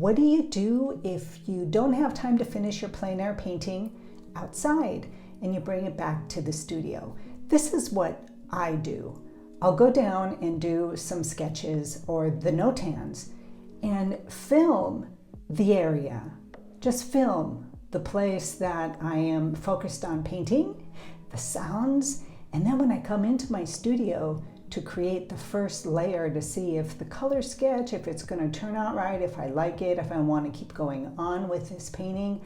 what do you do if you don't have time to finish your plein air painting outside and you bring it back to the studio? This is what I do. I'll go down and do some sketches or the notans and film the area. Just film the place that I am focused on painting, the sounds, and then when I come into my studio to create the first layer to see if the color sketch, if it's going to turn out right, if I like it, if I want to keep going on with this painting,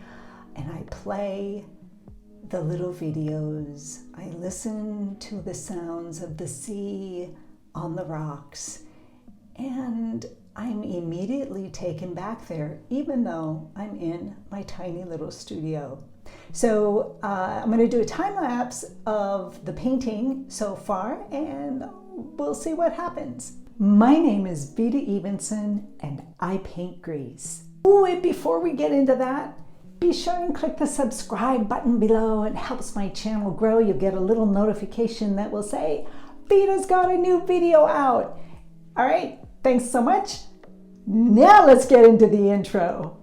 and I play the little videos. I listen to the sounds of the sea on the rocks, and I'm immediately taken back there, even though I'm in my tiny little studio. So I'm going to do a time lapse of the painting so far, and we'll see what happens. My name is Vita Evenson, and I paint grease. Oh, and before we get into that, be sure and click the subscribe button below. It helps my channel grow. You'll get a little notification that will say, Vita's got a new video out. All right, thanks so much. Now let's get into the intro.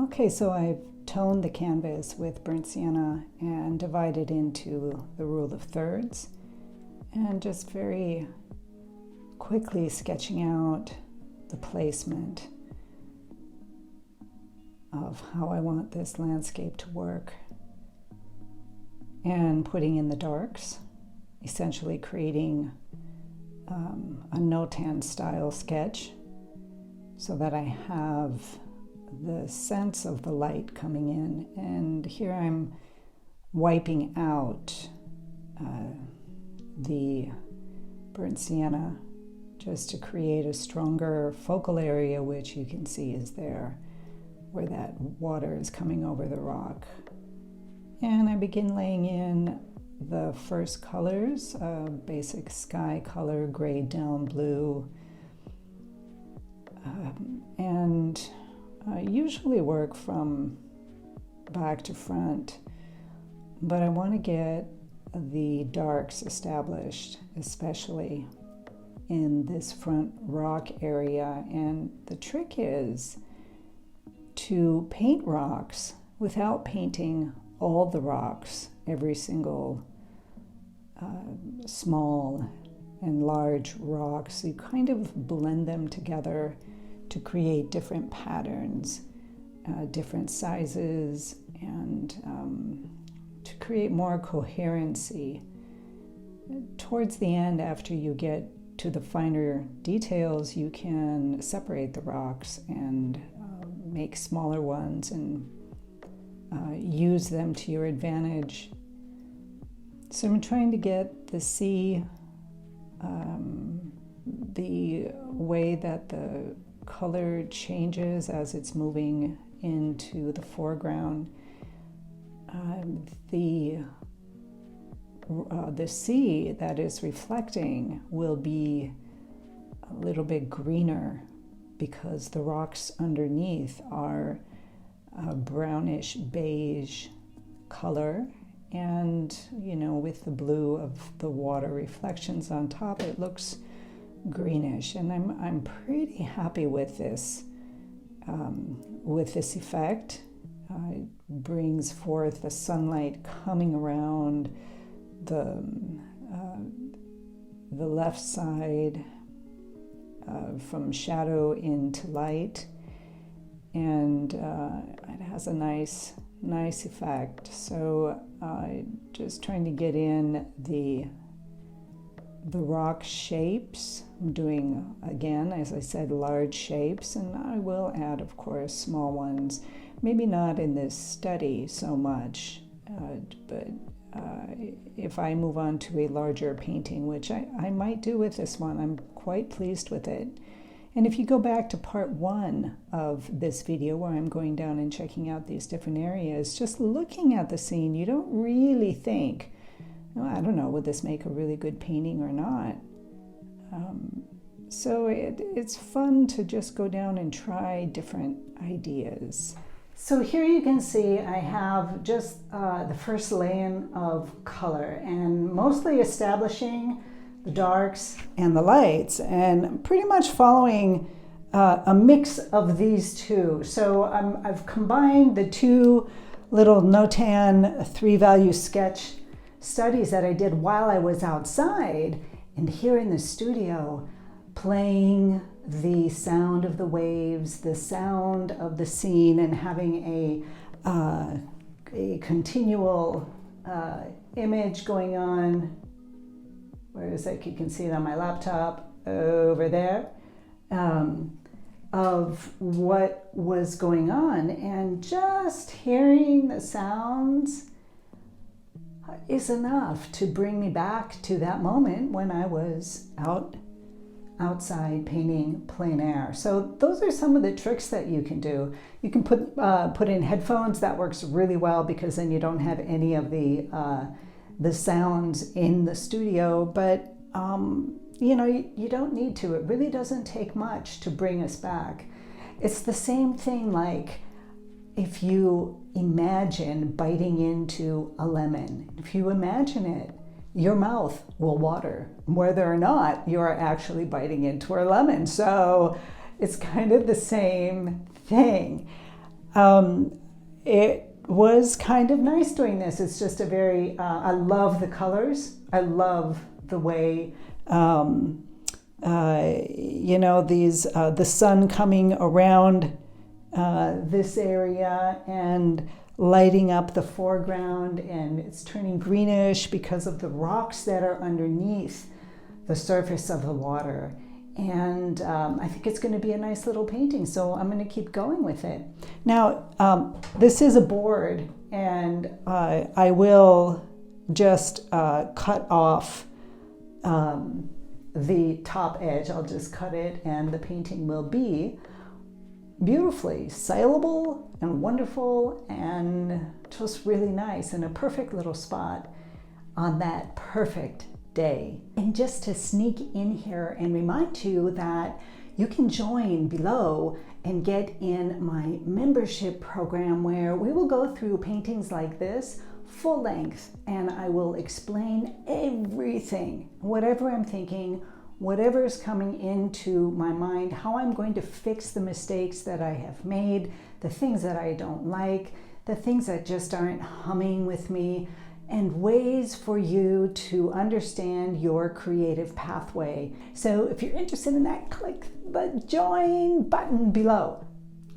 Okay, so I've toned the canvas with burnt sienna and divided into the rule of thirds, and just very quickly sketching out the placement of how I want this landscape to work, and putting in the darks, essentially creating a notan style sketch so that I have the sense of the light coming in. And here I'm wiping out the burnt sienna just to create a stronger focal area, which you can see is there where that water is coming over the rock. And I begin laying in the first colors, basic sky color, gray down blue, and I usually work from back to front, but I want to get the darks established, especially in this front rock area. And the trick is to paint rocks without painting all the rocks, every single small and large rocks. You kind of blend them together to create different patterns, different sizes, and to create more coherency. Towards the end, after you get to the finer details, you can separate the rocks and make smaller ones and use them to your advantage. So I'm trying to get the sea, the way that the color changes as it's moving into the foreground. The sea that is reflecting will be a little bit greener because the rocks underneath are a brownish beige color, and with the blue of the water reflections on top, it looks greenish. And I'm pretty happy with this effect. It brings forth the sunlight coming around the left side from shadow into light, and it has a nice effect. So just trying to get in the rock shapes. I'm doing, again, as I said, large shapes, and I will add, of course, small ones. Maybe not in this study so much, but if I move on to a larger painting, which I might do with this one, I'm quite pleased with it. And if you go back to part 1 of this video, where I'm going down and checking out these different areas, just looking at the scene, you don't really think, oh, I don't know, would this make a really good painting or not? So it's fun to just go down and try different ideas. So here you can see I have just the first laying of color and mostly establishing the darks and the lights, and pretty much following a mix of these two. So I've combined the two little Notan 3-value sketch studies that I did while I was outside, and here in the studio, playing the sound of the waves, the sound of the scene, and having a continual image going on. Where is it? You can see it on my laptop over there, of what was going on, and just hearing the sounds is enough to bring me back to that moment when I was outside painting plein air. So those are some of the tricks that you can do. You can put in headphones. That works really well because then you don't have any of the sounds in the studio. But you know, you don't need to. It really doesn't take much to bring us back. It's the same thing like if you imagine biting into a lemon. If you imagine it, your mouth will water, whether or not you're actually biting into a lemon. So it's kind of the same thing. It was kind of nice doing this. It's just a very, I love the colors. I love the way, you know, the sun coming around this area and lighting up the foreground, and it's turning greenish because of the rocks that are underneath the surface of the water. And I think it's going to be a nice little painting, so I'm going to keep going with it. Now, this is a board, and I will just cut off the top edge. I'll just cut it, and the painting will be beautifully sailable and wonderful and just really nice, and a perfect little spot on that perfect day. And just to sneak in here and remind you that you can join below and get in my membership program, where we will go through paintings like this full length, and I will explain everything, whatever I'm thinking, whatever is coming into my mind, how I'm going to fix the mistakes that I have made, the things that I don't like, the things that just aren't humming with me, and ways for you to understand your creative pathway. So if you're interested in that, click the join button below.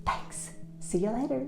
Thanks. See you later.